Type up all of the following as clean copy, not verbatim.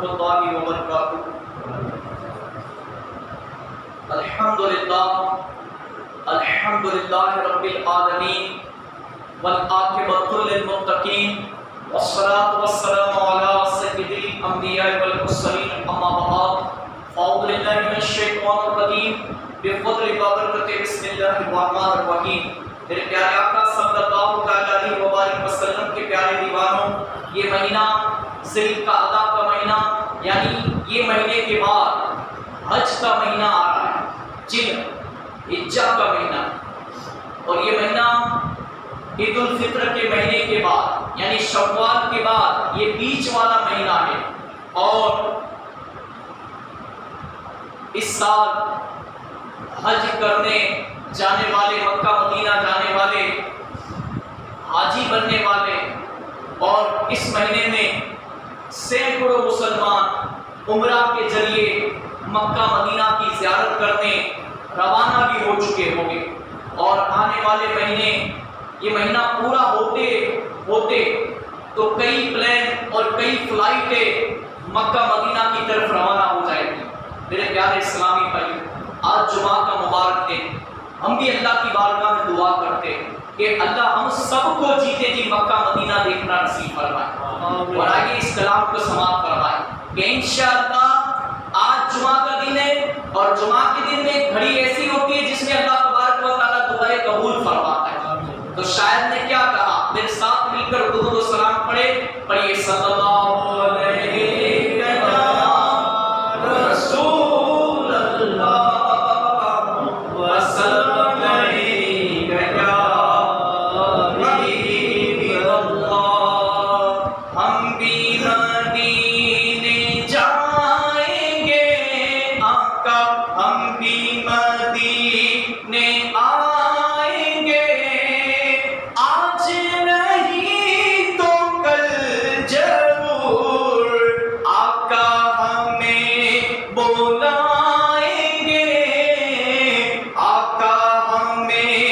الله وبركاته. الحمد لله رب العالمين والعاقبة للمتقين والصلاة والسلام على سيد الأنبياء والمرسلين أما بعد فأعوذ بالله من الشيطان الرجيم بفضل وبركة بسم الله الرحمن الرحيم. میرے پیارے آقا صلی اللہ علیہ وآلہ وسلم کے پیارے دیوانوں، یہ مہینہ ذی القعدہ کا مہینہ یعنی یہ مہینے کے بعد حج کا مہینہ آ رہا ہے، ذی الحجہ کا مہینہ، اور یہ مہینہ عید الفطر کے مہینے کے بعد یعنی شوال کے بعد یہ بیچ والا مہینہ ہے. اور اس سال حج کرنے جانے والے، مکہ مدینہ جانے والے، حاجی بننے والے، اور اس مہینے میں سینکڑوں مسلمان عمرہ کے ذریعے مکہ مدینہ کی زیارت کرنے روانہ بھی ہو چکے ہوں گے. اور آنے والے مہینے یہ مہینہ پورا ہوتے تو کئی پلین اور کئی فلائٹیں مکہ مدینہ کی طرف روانہ ہو جائیں گی. میرے پیارے اسلامی بھائی، آج جمعہ کا مبارک دن، ہم بھی اللہ کی بارگاہ میں دعا کرتے ہیں کہ اللہ ہم سب کو جیتے جی مکہ مدینہ دیکھنا نصیب فرمائے. اور آئیے اس کلام کو سماعت فرمائے کہ انشاءاللہ آج جمعہ کا دن ہے، اور جمعہ کے دن میں ایک گھڑی ایسی ہوتی ہے جس میں اللہ تبارک و تعالیٰ دعائیں قبول فرماتا ہے. تو شاعر نے کیا کہا؟ میرے ساتھ مل کر درود و سلام پڑھیے صلی اللہ علیہ رسول اللہ وسلم یا حبیب اللہ. ہم بھی مدینے جائیں گے آقا، ہم بھی مدینے آئیں گے، آج نہیں تو کل ضرور آقا ہمیں بلائیں گے، آقا ہمیں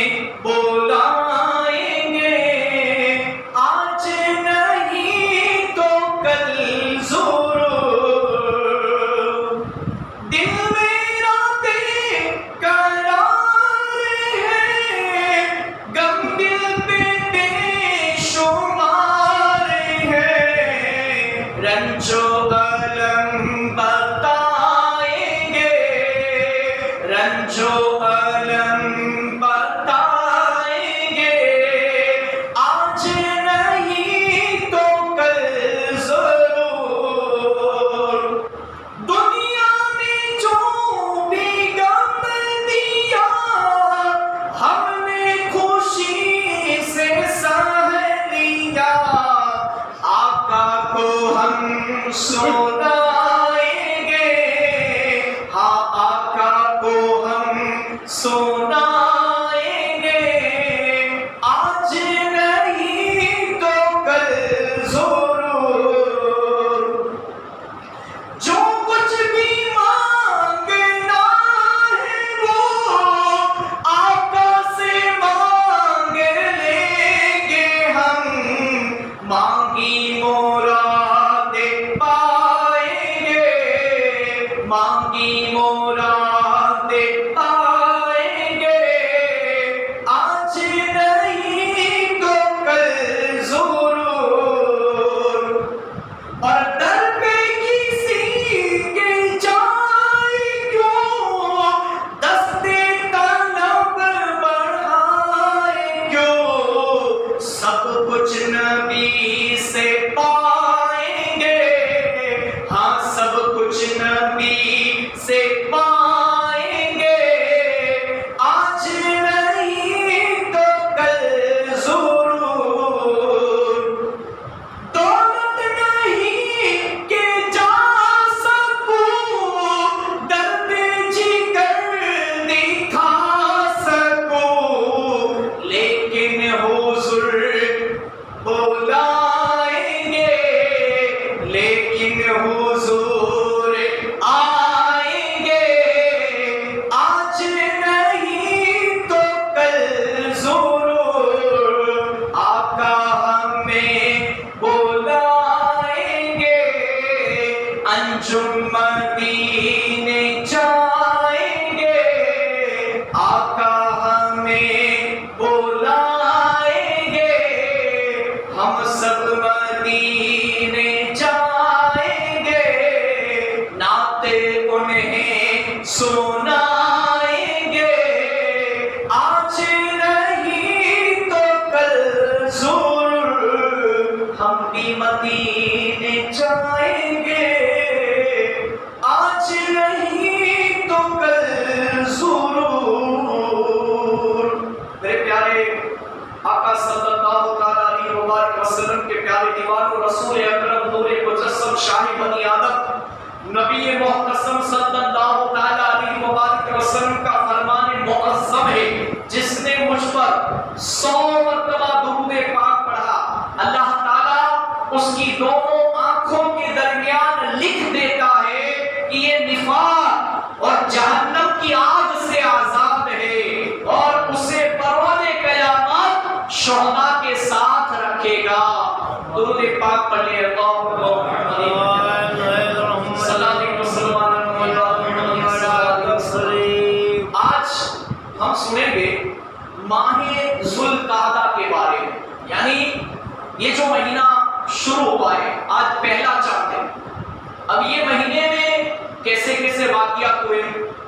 بلائیں گے، آج نہیں تو کل ضرور. دل میرا بے قرار ہے، غم دل پہ بے شمار ہے، رنج و الم بتائیں گے، رنج و الم بتائیں گے، آج نہیں تو کل ضرور. دنیا نے جو بھی غم دیا ہم نے خوشی سے سہ لیا، آقا کو ہم سنائیں گے، ہاں آقا کو ہم سنائیں گے، آج نہیں تو کل ضرور. جو کچھ بھی مانگنا ہے وہ آقا سے مانگ لیں گے ہم، مانگی مراد پائیں انجم مدینے جائیں گے، آقا ہمیں بلائیں گے، ہم سب مدینے جائیں گے، نعتیں انہیں سنائیں گے، آج نہیں تو کل ضرور ہم بھی مدینے جائیں گے، آج نہیں تو کل ضرور۔ میرے پیارے آقا صلی اللہ علیہ وآلہ وسلم کے پیارے دیوانوں، رسول اکرم نور مجسم شاہ بنی آدم نبی محتشم صلی اللہ علیہ وآلہ وسلم کا فرمان معظم ہے، جس نے مجھ پر 100 مرتبہ درود پاک پڑھا، اللہ تعالیٰ اس کی دونوں آنکھوں کے درمیان لکھ دیتا ہے کہ یہ نفاق اور جہنم کی آگ سے آزاد ہے، اور اسے بروز قیامت شہداء کے ساتھ رکھے گا۔ درود پاک پڑھ لیں، آج ہم سنیں گے ماہ ذوالقعدہ کے بارے میں، یعنی یہ جو مہینہ شروع ہوا ہے، آج پہلا چاند ہے۔ اب یہ مہینے میں کیسے کیسے واقعات ہوئے،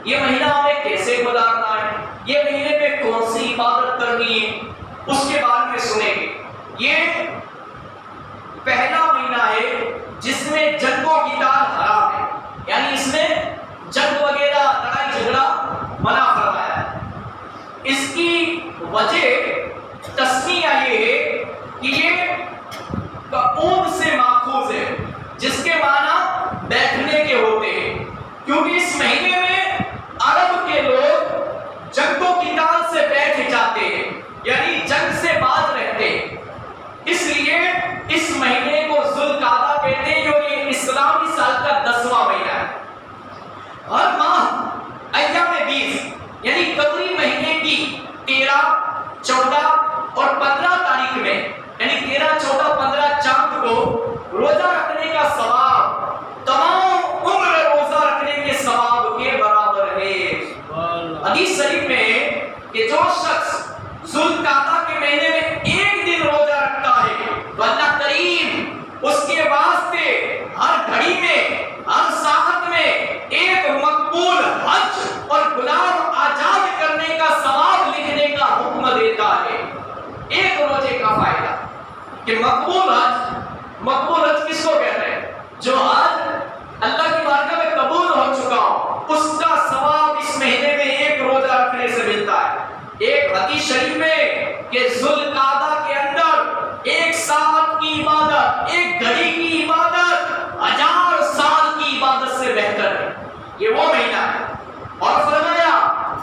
یہ مہینہ ہمیں کیسے گزارنا ہے، یہ مہینے میں کون سی عبادت کرنی ہے، اس کے بارے میں سنیں گے۔ یہ پہلا مہینہ ہے جس میں جنگ و قتال حرام ہے، یعنی اس میں جنگ وغیرہ لڑائی جھگڑا منع فرمایا ہے۔ اس کی وجہ تسمیہ یہ ہے کہ یہ قعود سے ماخوذ ہے، جس کے معنی بیٹھنے کے ہوتے ہیں، کیونکہ اس مہینے میں عرب کے لوگ جنگ و قتال سے بیٹھ جاتے ہیں، یعنی جنگ سے بعد رہتے ہیں، اس لیے اس مہینے کو ذوالقعدہ کہتے ہیں، جو یہ اسلامی سال کا 10واں مہینہ ہے۔ ہر ماہ ایام 20 یعنی قمری مہینے کی 13، 14 اور 15 تاریخ میں، یعنی 13، 14، 15 چاند کو روزہ رکھنے کا ثواب تمام عمر روزہ رکھنے کے ثواب کے برابر ہے۔ حدیث شریف میں ہے کہ جو شخص ذوالقعدہ کے مہینے میں ایک دن روزہ رکھتا ہے تو اللہ کریم اس کے واسطے ہر گھڑی میں، ہر ساعت میں ایک مقبول حج اور غلام آزاد کرنے کا ثواب لکھنے کا حکم دیتا ہے۔ ایک روزے کا فائدہ کہ مقبول حج کس کو کہتے ہیں؟ جو حج اللہ کی بارگاہ میں قبول ہو چکا ہو، اس کا ثواب اس مہینے میں ایک روزہ رکھنے سے ملتا ہے۔ ایک حدیث شریف میں کہ ذوالقعدہ کے اندر 1 ساعت کی عبادت، 1 گھڑی کی عبادت 1000 سال کی عبادت سے بہتر ہے۔ یہ وہ مہینہ ہے، اور فرمایا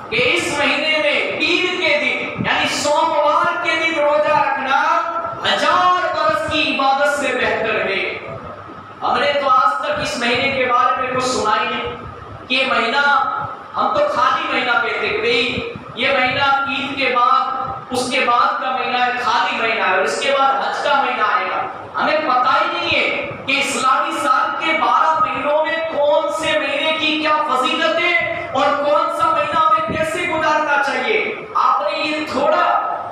کہ اس مہینے میں عید کے دن یعنی سوموار کے دن روزہ رکھنا 1000 برس کی عبادت سے بہتر ہے۔ ہم نے تو آج تک اس مہینے کے بارے میں کچھ سنا ہی نہیں کہ یہ مہینہ، ہم تو خالی مہینہ کہتے ہیں کہ یہ مہینہ عید کے بعد، اس کے بعد کا مہینہ ہے، خالی مہینہ ہے، اور اس کے بعد حج کا مہینہ آئے گا۔ ہمیں پتہ ہی نہیں ہے کہ اسلامی سال کے 12 مہینوں میں کون سے مہینے کی کیا فضیلت ہے اور کون سا مہینہ ہمیں کیسے گزارنا چاہیے۔ آپ نے یہ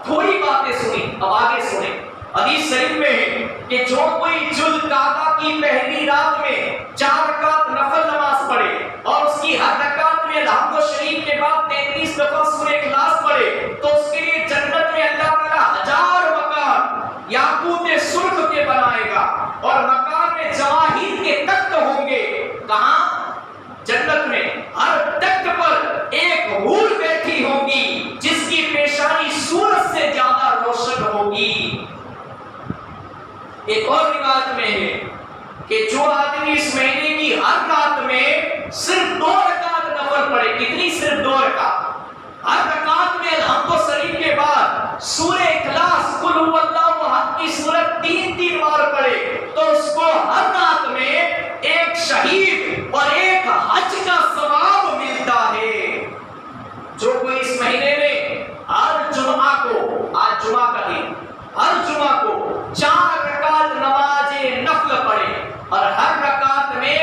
تھوڑی باتیں سنی، اب آگے سنیں۔ حدیث شریف میں ہے کہ جو کوئی ذوالقعدہ کی پہلی رات میں 4 رکعت نفل نماز پڑھے اور اس کی ہر رکعت میں الحمد شریف کے بعد 33 دفعہ سورہ اخلاص پڑھے تو اس کے لیے جنت میں اللہ تعالیٰ 1000 مکان یاقوت سرخ کے بنائے گا، اور مکان میں جواہر کے تخت ہوں گے۔ کہاں؟ جنت میں۔ ہر تخت پر ایک حور بیٹھی ہوگی جس کی پیشانی سورج سے زیادہ روشن ہوگی۔ ایک اور روایت میں ہے کہ جو آدمی اس مہینے کی ہر رات میں صرف 2 رکعت نفل پڑھے، کتنی؟ صرف 2 رکعت، ہر رکعت میں الحمد شریف کے بعد سورہ اخلاص قل هو اللہ احد کی سورت 3 بار پڑھے تو اس کو ہر رات میں ایک شہید اور ایک حج کا ثواب ملتا ہے۔ جو کوئی اس مہینے میں ہر جمعہ کو، آج جمعہ کا دن، ہر جمعہ کو 4 رکعت نماز نفل پڑھے اور ہر رکعت میں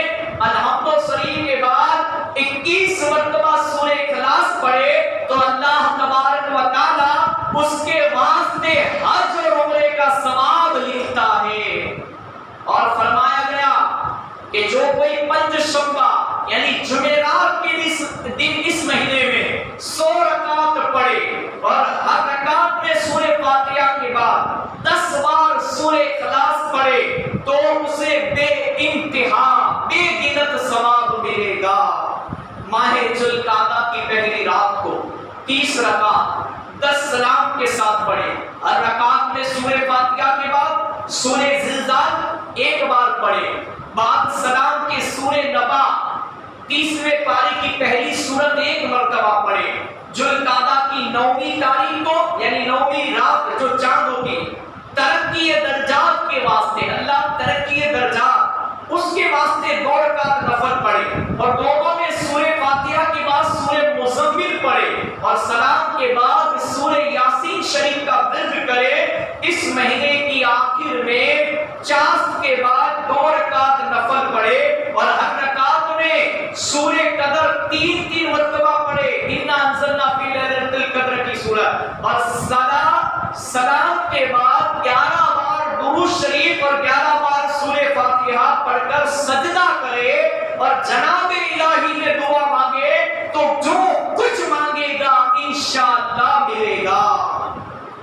سورہ زلزال ایک بار پڑھے، بعد سلام کے سورہ نبا 30ویں پارے کی پہلی سورت ایک مرتبہ پڑھے، ذوالقعدہ کی 9ویں تاریخ کو یعنی 9ویں رات جو چاند ہوتی، ترقی درجات کے واسطے اللہ ترقی درجات اس کے واسطے 2 رکعت نفل پڑھے، اور دونوں میں سورہ فاتحہ کے بعد سورہ مزمل پڑھے، اور سلام کے بعد سورہ یاسین شریف کا ورد کرے۔ اس مہینے کی آخر میں چاشت کے بعد 2 رکعت نفل پڑھے، اور ہر رکعت میں سورہ قدر 3 مرتبہ پڑھے، انا انزلنا فی لیلۃ القدر کی سورت، اور سلام کے بعد 11 بار درود شریف اور 11 بار سورہ فاتحہ پڑھ کر سجدہ کرے، اور جناب الہی میں دعا مانگے تو جو کچھ مانگے گا انشاءاللہ ملے گا۔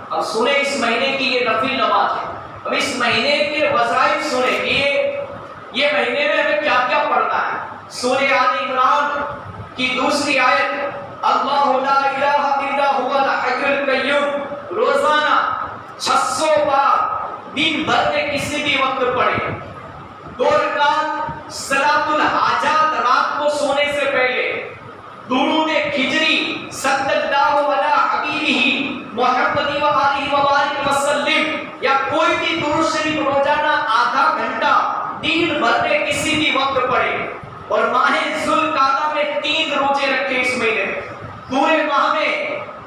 اب سنیں اس مہینے کی یہ نفل نماز ہے، اب اس مہینے کے وظائف سنیں، یہ مہینے میں ہمیں کیا کیا پڑھنا ہے۔ سورہ آل عمران کی 2 آیت، اللہ لا الہ الا هو الحی القیوم، روزانہ 600 بار دن بھر میں کسی بھی وقت پڑھے۔ 2 رکعت صلاۃ الحاجات رات کو سونے سے پہلے، درود ہجری صلی اللہ علیہ حبیبہ محمد و آلہ وبارک وسلم، یا کوئی بھی درود شریف روزانہ آدھا گھنٹہ دن بھر میں کسی بھی وقت پڑھے، اور ماہ ذوالقعدہ میں 3 روزے رکھے اس مہینے میں، پورے ماہ میں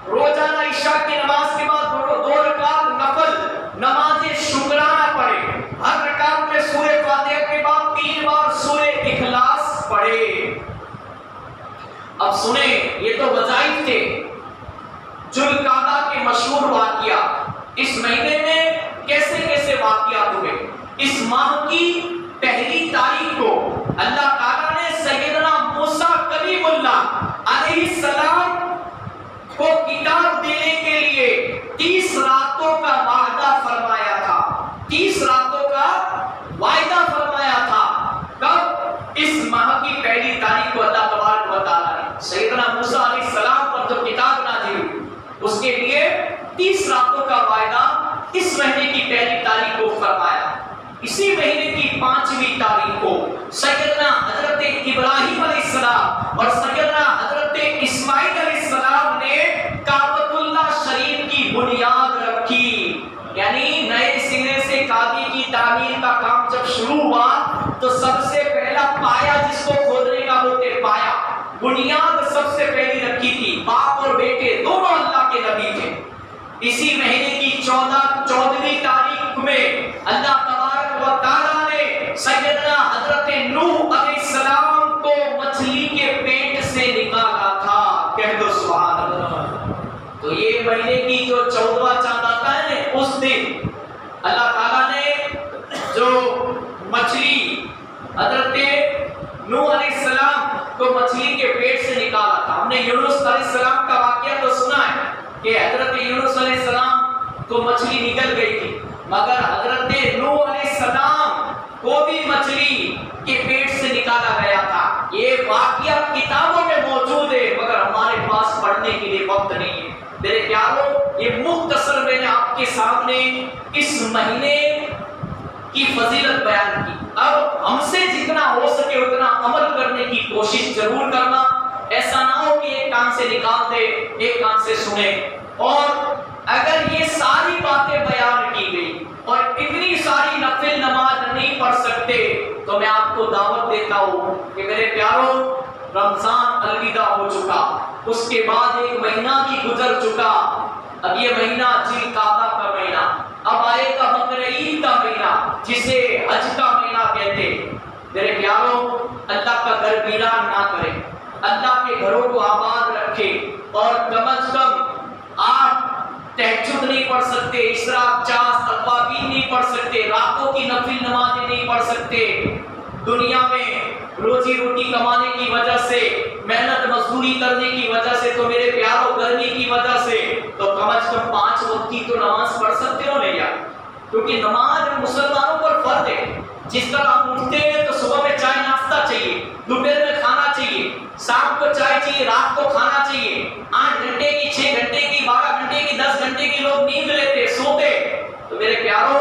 روزانہ عشاء کی نماز کے بعد 2 رکعت نفل نماز شکرانہ پڑھے، ہر رکعت میں سورہ فاتحہ کے بعد 3 بار سورہ اخلاص پڑھے۔ اب سنیں، یہ تو وظائف تھے، ذوالقعدہ کے مشہور واقعات اس مہینے میں کیسے کیسے واقعات ہوئے۔ اس ماہ کی پہلی تاریخ کو اللہ تعالیٰ نے سیدنا موسیٰ کلیم اللہ علیہ السلام کو کتاب دینے کے لیے 30 راتوں کا وعدہ فرمایا تھا، 30 راتوں کا وعدہ فرمایا تھا۔ کب؟ اس ماہ کی پہلی تاریخ کو اللہ تبارک و تعالیٰ نے سیدنا موسیٰ علیہ السلام پر جو کتاب نازل ہوئی اس کے لیے 30 راتوں کا وعدہ اس مہینے کی پہلی تاریخ کو فرمایا۔ اسی مہینے کی 5ویں تاریخ کو سیدنا حضرت ابراہیم علیہ السلام اور سیدنا حضرت اسماعیل علیہ السلام نے کعبۃ اللہ شریف کی بنیاد رکھی، یعنی نئے سرے سے کعبے کی تعمیر کا کام جب شروع ہوا تو سب سے پہلا پایا جس کو کھودنے کا بولتے پایا، بنیاد سب سے پہلی رکھی تھی۔ باپ اور بیٹے دونوں اللہ کے نبی تھے۔ اسی مہینے کی 14ویں تاریخ میں اللہ تبارک و تعالیٰ نے سیدنا حضرت نوح علیہ السلام کو مچھلی کے پیٹ سے نکالا تھا، کہہ دو سبحان اللہ۔ تو یہ مہینے کی جو 14واں چاند آتا ہے نا، اس دن اللہ تعالیٰ نے جو مچھلی حضرت نوح علیہ السلام کو مچھلی کے پیٹ سے نکالا تھا۔ ہم نے یونس علیہ السلام کا واقعہ تو سنا ہے کہ حضرت یونس علیہ السلام کو مچھلی نکل گئی تھی، مگر حضرت نوح علیہ السلام کو بھی مچھلی کے پیٹ سے نکالا گیا تھا۔ یہ واقعہ کتابوں میں موجود ہے مگر ہمارے پاس پڑھنے کے لیے وقت نہیں ہے۔ میرے پیارو، یہ مختصر میں نے آپ کے سامنے اس مہینے کی فضیلت بیان کی۔ اب ہم سے جتنا ہو سکے اتنا عمل کرنے کی کوشش ضرور کرنا، ایسا نہ ہو کہ ایک کان سے نکال دے ایک کان سے سنے۔ اور اگر یہ ساری باتیں بیان کی گئی اور اتنی ساری نفل نماز نہیں پڑھ سکتے تو میں آپ کو دعوت دیتا ہوں کہ میرے پیارو، رمضان الوداع ہو چکا، اس کے بعد ایک مہینہ بھی گزر چکا، اب یہ مہینہ ذوالقعدہ کا مہینہ، اب آئے گا بقر عید کا مہینہ جسے حج کا مہینہ کہتے۔ میرے پیارو، اللہ کا گھر ویران نہ کرے، اللہ کے گھروں کو آباد رکھے، اور کم از کم آپ تہجد نہیں پڑھ سکتے، اشراق، چاس، اقوابین نہیں پڑھ سکتے، راتوں کی نفل نمازیں نہیں پڑھ سکتے، دنیا میں روزی روٹی کمانے کی وجہ سے، محنت مزدوری کرنے کی وجہ سے، تو میرے پیاروں گرمی کی وجہ سے تو کم از کم 5 وقت کی تو نماز پڑھ سکتے ہو نہیں یار؟ کیونکہ نماز مسلمانوں پر فرض ہے۔ جس طرح ہم اٹھتے ہیں تو صبح میں چائے ناشتہ چاہیے، دوپہر میں کھانا چاہیے، شام کو چائے چاہیے، رات کو کھانا چاہیے، 8 گھنٹے کی، 6 گھنٹے کی، 12 گھنٹے کی، 10 گھنٹے کی لوگ نیند لیتے، سوتے۔ تو میرے پیاروں،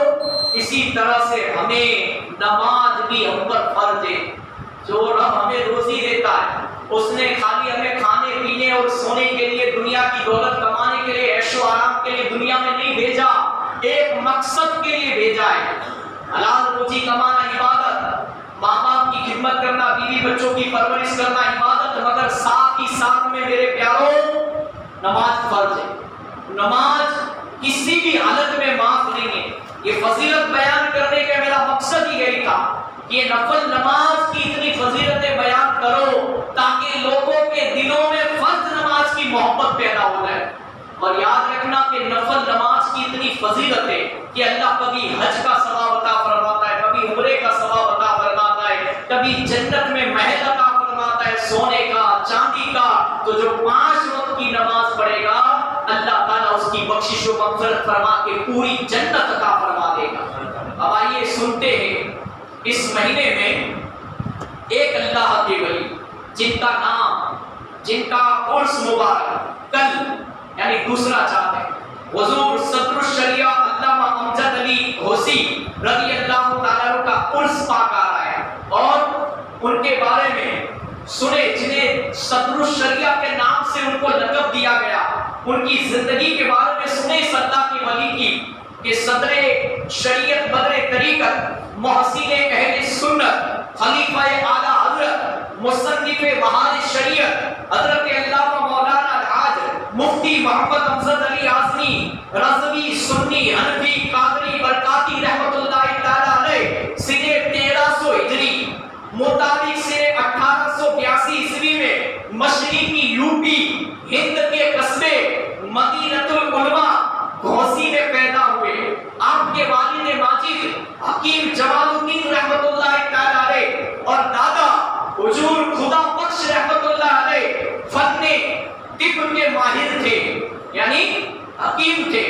اس اسی طرح سے ہمیں نماز بھی ہم پر فرض ہے۔ جو رب ہمیں روزی دیتا ہے اس نے خالی ہمیں کھانے پینے اور سونے کے لیے، دنیا کی دولت کمانے کے لیے، عیش و آرام کے لیے دنیا میں نہیں بھیجا، ایک مقصد کے لیے بھیجا ہے۔ حلال روزی کمانا عبادت، ماں باپ کی خدمت کرنا، بیوی بچوں کی پرورش کرنا عبادت، مگر ساتھ ہی ساتھ میں میرے پیاروں نماز فرض ہے۔ نماز کسی بھی حالت میں معاف نہیں ہے۔ یہ فضیلت بیان کرنے کا میرا مقصد ہی یہی تھا کہ نفل نماز کی اتنی فضیلتیں بیان کرو تاکہ لوگوں کے دلوں میں فرض نماز کی محبت پیدا ہو جائے۔ اور یاد رکھنا کہ نفل نماز کی اتنی فضیلت ہے کہ اللہ کبھی حج کا ثواب عطا فرماتا ہے، کبھی عمرے کا ثواب عطا فرماتا ہے، کبھی جنت میں محل عطا فرماتا ہے سونے کا، چاندی کا۔ تو جو 5 وقت کی نماز پڑھے گا اللہ تعالیٰ اس کی بخشش و مغفرت فرما کے پوری جنت عطا فرما دے گا۔ اب آئیے سنتے ہیں اس مہینے میں ایک اللہ کے ولی جن کا نام، جن کا عرس مبارک کل یعنی دوسرا چاند ہے، حضور صدر الشریعہ علامہ امجد علی گھوسی رضی اللہ تعالیٰ عنہ کا عرس پاک آ رہا ہے، اور ان کے بارے میں سنے جنہیں صدر الشریعہ کے نام سے ان کو لقب دیا گیا، ان کی زندگی کے بارے میں سنے اس اللہ کے ولی کی کہ صدر شریعت، بدر طریقت، محسن اہل سنت، خلیفہ اعلیٰ حضرت، مصنف بہار شریعت حضرت علامہ مولانا الحاج مفتی محمد امجد علی اعظمی رضوی سنی حنفی قادری برکاتی رحمت اللہ تعالیٰ علیہ سنہ 1300 ہجری مطابق سنہ 1882 عیسوی میں مشرقی یوپی ہند کے قصبے مدینۃ العلماء گھوسی میں پیدا ہوئے۔ آپ کے والد ماجد حکیم جمال الدین رحمت اللہ تعالیٰ علیہ اور دادا حضور خدا بخش رحمت اللہ علیہ فن طب کے ماہر تھے، یعنی حکیم تھے۔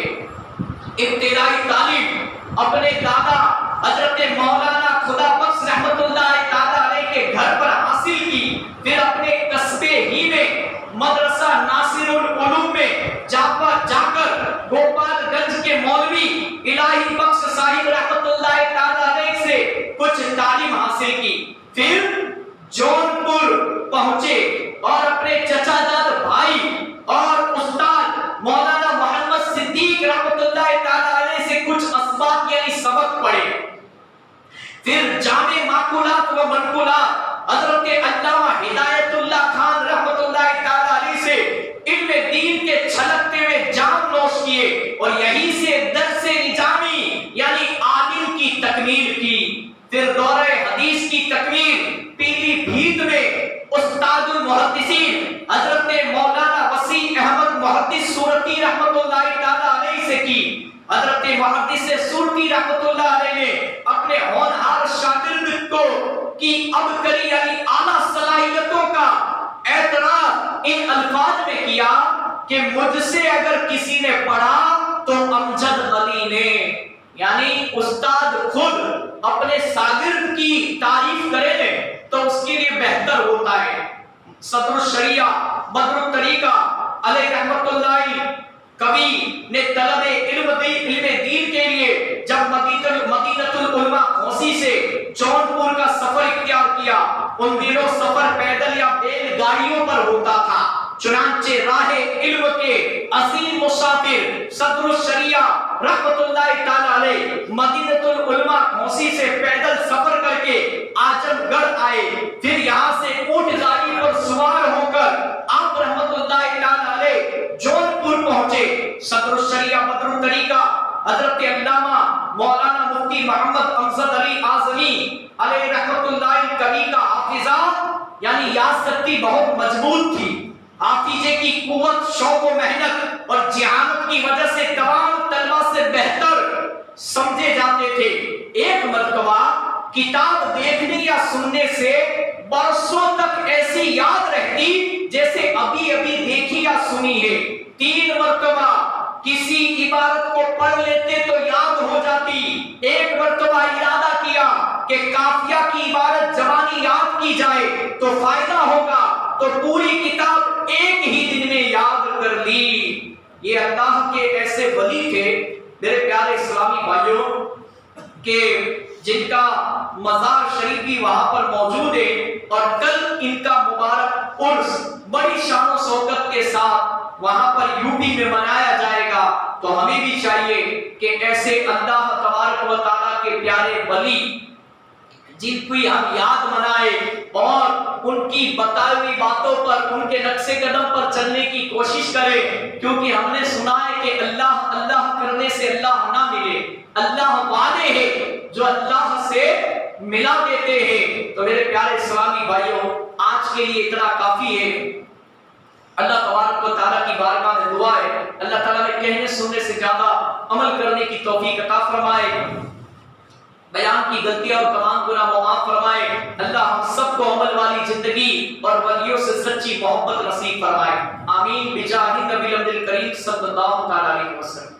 ابتدائی تعلیم اپنے دادا حضرت مولانا خدا بخش رحمت اللہ تعالیٰ علیہ کے گھر پر حاصل کی، پھر اپنے قصبے ہی میں مدرسہ ناصر العلوم میں جا کر گوپال گنج کے مولوی الہی بخش صاحب رحمت اللہ تعالیٰ علیہ سے کچھ تعلیم حاصل کی، پھر جونپور پہنچے اور اپنے چچا جاد بھائی اور استاد مولانا محمد صدیق رحمت اللہ تعالیٰ علیہ سے کچھ اسباق یعنی سبق پڑھے، پھر جامع معقولات و منقولات حضرت علامہ ہدایت اللہ خان رحمت اللہ تعالیٰ علیہ سے علم دین کے چھلکتے ہوئے جام نوش کیے، اور یہیں سے درس نظامی یعنی عالم کی تکمیل کی، پھر دورہ حدیث کی تکمیل پیلی بھیت میں استاد المحدثین حضرت مولانا وسیع احمد محدث سورتی رحمت اللہ تعالیٰ علیہ سے کی۔ حضرت محدث سورتی رحمت اللہ علیہ نے اپنے ہونہار شاگرد کو کی عبقری یعنی اعلیٰ صلاحیتوں کا اعتراف ان الفاظ میں کیا کہ مجھ سے اگر کسی نے پڑھا تو امجد علی نے، یعنی استاد خود اپنے شاگرد کی تعریف کرے تو اس کے لیے بہتر ہوتا ہے۔ صدر الشریعہ بدر الطریقہ علیہ رحمت اللہ کبھی نے طلب علم دین کے لیے جب مدینۃ العلماء گھوسی سے جونپور کا سفر اختیار کیا، ان دنوں سفر پیدل یا بیل گاڑیوں پر ہوتا تھا، چنانچہ راہ علم کے عظیم مسافر صدر الشریعہ رحمت اللہ تعالیٰ علیہ مدینۃ العلماء گھوسی سے پیدل سفر کر کے اعظم گڑھ آئے، پھر یہاں سے اونٹ گاڑی پر سوار ہو کر آپ رحمت اللہ تعالیٰ علیہ جونپور پہنچے۔ صدر الشریعہ بدر الطریقہ حضرت علامہ مولانا مفتی محمد امجد علی اعظمی علیہ رحمت اللہ کبھی کا حافظہ یعنی یاد شکتی بہت مضبوط تھی۔ حافظے کی قوت، شوق و محنت اور ذہانت کی وجہ سے تمام طلبہ سے بہتر سمجھے جاتے تھے۔ ایک مرتبہ کتاب دیکھنے یا سننے سے برسوں تک ایسی یاد رہتی جیسے ابھی ابھی دیکھی یا سنی ہے۔ 3 مرتبہ کسی عبارت کو پڑھ لیتے تو یاد ہو جاتی۔ ایک مرتبہ ارادہ کیا کہ قافیہ کی عبارت زبانی یاد کی جائے تو فائدہ ہوگا، تو پوری کتاب ایک ہی دن میں یاد کر لی۔ یہ اللہ کے ایسے ولی تھے۔ میرے پیارے اسلامی بھائیوں، کہ جن کا مزار شریف بھی وہاں پر موجود ہے اور کل ان کا مبارک عرس بڑی شان و شوکت کے ساتھ وہاں پر یوپی میں منایا جائے گا، تو ہمیں بھی چاہیے کہ ایسے اللہ تبارک و تعالیٰ کے پیارے ولی جن کی ہم یاد منائے اور ان کی بتائی ہوئی باتوں پر، ان کے نقش قدم پر چلنے کی کوشش کریں، کیونکہ ہم نے سنا ہے کہ اللہ اللہ کرنے سے اللہ نہ ملے، اللہ والے ہیں جو اللہ سے ملا دیتے ہیں۔ تو میرے پیارے اسلامی بھائیوں، آج کے لیے اتنا کافی ہے۔ اللہ تبارک و تعالیٰ کی بارگاہ میں دعا ہے اللہ تعالیٰ میں کہنے سننے سے زیادہ عمل کرنے کی توفیق عطا فرمائے، بیان کی غلطیاں اور تمام گناہ معاف فرمائے۔ اللہ ہم سب کو عمل والی زندگی اور ولیوں سے سچی محبت نصیب فرمائے، آمین بجاہ نبی الکریم صلی اللہ تعالیٰ علیہ وسلم۔